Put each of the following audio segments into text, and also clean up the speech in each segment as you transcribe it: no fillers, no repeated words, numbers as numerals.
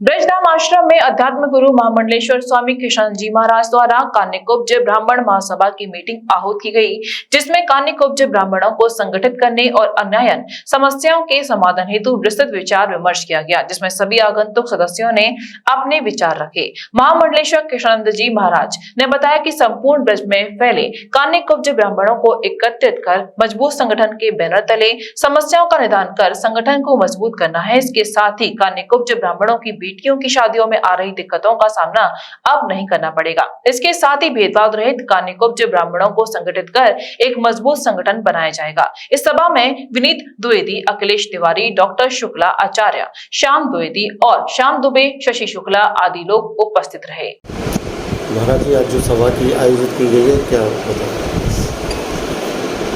ब्रजधाम आश्रम में अध्यात्म गुरु महामंडलेश्वर स्वामी किशन जी महाराज द्वारा कान्यकुब्ज ब्राह्मण महासभा की मीटिंग आहूत की गई, जिसमें कान्यकुब्ज ब्राह्मणों को संगठित करने और अन्यायन समस्याओं के समाधान हेतु विस्तृत विचार विमर्श किया गया, जिसमें सभी आगंतुक सदस्यों ने अपने विचार रखे। महामंडलेश्वर किशनानंद जी महाराज ने बताया कि संपूर्ण ब्रज में फैले कान्यकुब्ज ब्राह्मणों को एकत्रित कर मजबूत संगठन के बैनर तले समस्याओं का निदान कर संगठन को मजबूत करना है। इसके साथ ही कान्यकुब्ज ब्राह्मणों की बेटियों की शादियों में आ रही दिक्कतों का सामना अब नहीं करना पड़ेगा। इसके साथ ही भेदभाव रहित कान्यकुब्ज ब्राह्मणों को संगठित कर एक मजबूत संगठन बनाया जाएगा। इस सभा में विनीत द्विवेदी, अखिलेश तिवारी, डॉक्टर शुक्ला, आचार्य श्याम द्विवेदी और श्याम दुबे, शशि शुक्ला आदि लोग उपस्थित रहे। महाराज जी, आज जो सभा की आयोजित की गई है, क्या बताएं?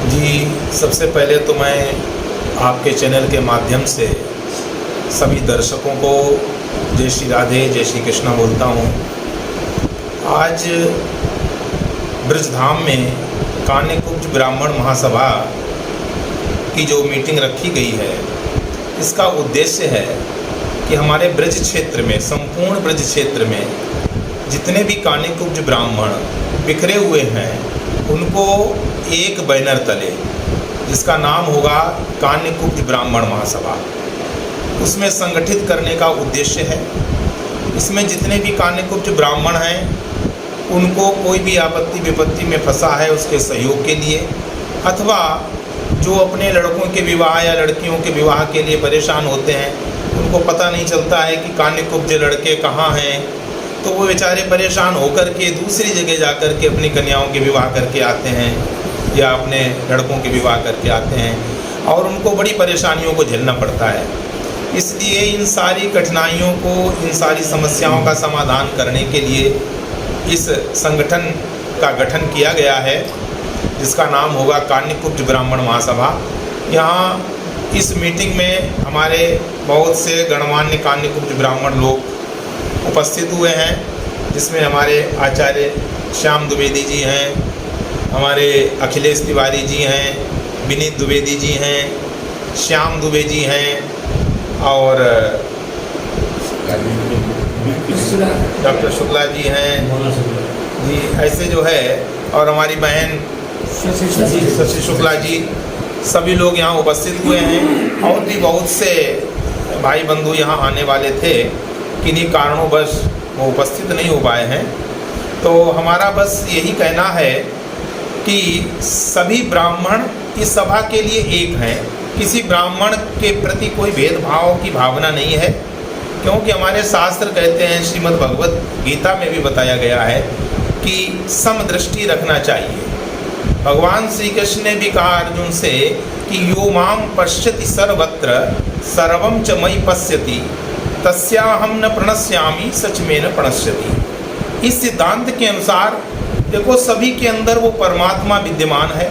जी, सबसे पहले तो मैं आपके चैनल के माध्यम से सभी दर्शकों को जय श्री राधे, जय श्री कृष्णा बोलता हूँ। आज ब्रजधाम में कान्यकुब्ज ब्राह्मण महासभा की जो मीटिंग रखी गई है, इसका उद्देश्य है कि हमारे ब्रज क्षेत्र में, संपूर्ण ब्रज क्षेत्र में जितने भी कान्यकुब्ज ब्राह्मण बिखरे हुए हैं, उनको एक बैनर तले, जिसका नाम होगा कान्यकुब्ज ब्राह्मण महासभा, उसमें संगठित करने का उद्देश्य है। इसमें जितने भी कान्यकुब्ज ब्राह्मण हैं, उनको कोई भी आपत्ति विपत्ति में फंसा है, उसके सहयोग के लिए, अथवा जो अपने लड़कों के विवाह या लड़कियों के विवाह के लिए परेशान होते हैं, उनको पता नहीं चलता है कि कान्यकुब्ज लड़के कहाँ हैं, तो वो बेचारे परेशान होकर के दूसरी जगह जा कर के अपनी कन्याओं के विवाह करके आते हैं या अपने लड़कों के विवाह करके आते हैं, और उनको बड़ी परेशानियों को झेलना पड़ता है। इसलिए इन सारी कठिनाइयों को, इन सारी समस्याओं का समाधान करने के लिए इस संगठन का गठन किया गया है, जिसका नाम होगा कान्यकुब्ज ब्राह्मण महासभा। यहाँ इस मीटिंग में हमारे बहुत से गणमान्य कान्यकुब्ज ब्राह्मण लोग उपस्थित हुए हैं, जिसमें हमारे आचार्य श्याम द्विवेदी जी हैं, हमारे अखिलेश तिवारी जी हैं, विनीत द्विवेदी जी हैं, श्याम दुबे जी हैं, और डॉक्टर शुक्ला जी हैं जी, ऐसे जो है, और हमारी बहन शशि शुक्ला जी, सभी लोग यहाँ उपस्थित हुए हैं। और भी बहुत से भाई बंधु यहाँ आने वाले थे, किन्हीं कारणोंवश वो उपस्थित नहीं हो पाए हैं। तो हमारा बस यही कहना है कि सभी ब्राह्मण इस सभा के लिए एक हैं, किसी ब्राह्मण के प्रति कोई भेदभाव की भावना नहीं है, क्योंकि हमारे शास्त्र कहते हैं, श्रीमद् भगवत गीता में भी बताया गया है कि समदृष्टि रखना चाहिए। भगवान श्री कृष्ण ने भी कहा अर्जुन से कि यो माम पश्यति सर्वत्र सर्वं च मयि पश्यति तस्याहं न प्रणश्यामि सच में न प्रणश्यति। इस सिद्धांत के अनुसार देखो, सभी के अंदर वो परमात्मा विद्यमान है।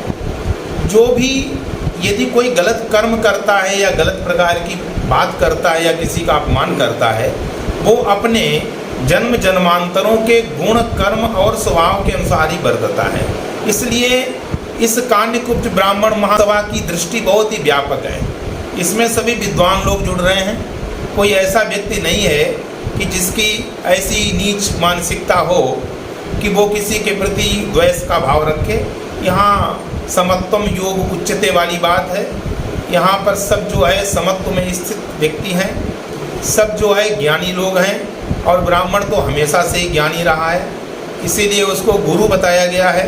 जो भी यदि कोई गलत कर्म करता है या गलत प्रकार की बात करता है या किसी का अपमान करता है, वो अपने जन्म जन्मांतरों के गुण, कर्म और स्वभाव के अनुसार ही बरतता है। इसलिए इस कान्यकुब्ज ब्राह्मण महासभा की दृष्टि बहुत ही व्यापक है। इसमें सभी विद्वान लोग जुड़ रहे हैं। कोई ऐसा व्यक्ति नहीं है कि जिसकी ऐसी नीच मानसिकता हो कि वो किसी के प्रति द्वेष का भाव रखे। यहाँ समत्वम योग उच्चते वाली बात है। यहाँ पर सब जो है समत्व में स्थित व्यक्ति हैं, सब जो है ज्ञानी लोग हैं, और ब्राह्मण तो हमेशा से ही ज्ञानी रहा है, इसीलिए उसको गुरु बताया गया है।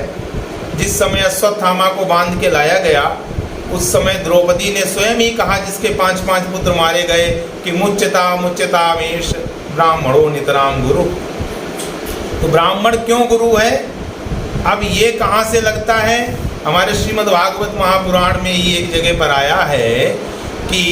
जिस समय अश्वत्थामा को बांध के लाया गया, उस समय द्रौपदी ने स्वयं ही कहा, जिसके 5 पुत्र मारे गए, कि मुच्यता मुच्यतामेष ब्राह्मणो नितराम गुरु। तो ब्राह्मण क्यों गुरु है? अब ये कहाँ से लगता है? हमारे श्रीमद् भागवत महापुराण में ही एक जगह पर आया है कि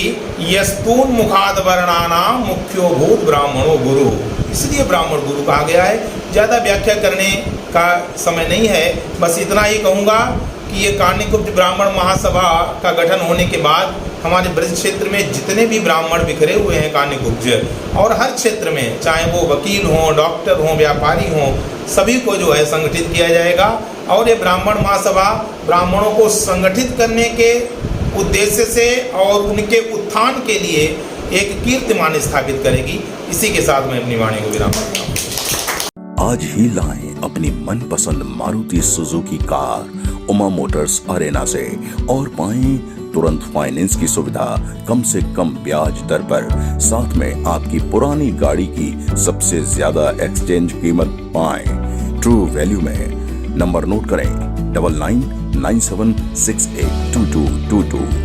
यस्तून मुखाद वर्णानाम मुख्यो भूत ब्राह्मणो गुरु, इसलिए ब्राह्मण गुरु कहा गया है। ज़्यादा व्याख्या करने का समय नहीं है, बस इतना ही कहूँगा कि ये कान्यकुब्ज ब्राह्मण महासभा का गठन होने के बाद हमारे ब्रज क्षेत्र में जितने भी ब्राह्मण बिखरे हुए हैं कान्यकुब्ज, और हर क्षेत्र में, चाहे वो वकील हों, डॉक्टर हों, व्यापारी हों, सभी को जो है संगठित किया जाएगा। और ये ब्राह्मण महासभा ब्राह्मणों को संगठित करने के उद्देश्य से और उनके उत्थान के लिए एक कीर्तिमान स्थापित करेगी। इसी के साथ मैं अपनी वाणी को विराम देता हूँ। आज ही लाएं अपनी मनपसंद Maruti Suzuki car Uma Motors Arena से और पाएं तुरंत फाइनेंस की सुविधा कम से कम ब्याज दर पर। साथ में आपकी पुरानी गाड़ी की सबसे ज्यादा एक्सचेंज कीमत पाएं ट्रू वैल्यू में। नंबर नोट करें 9997682222।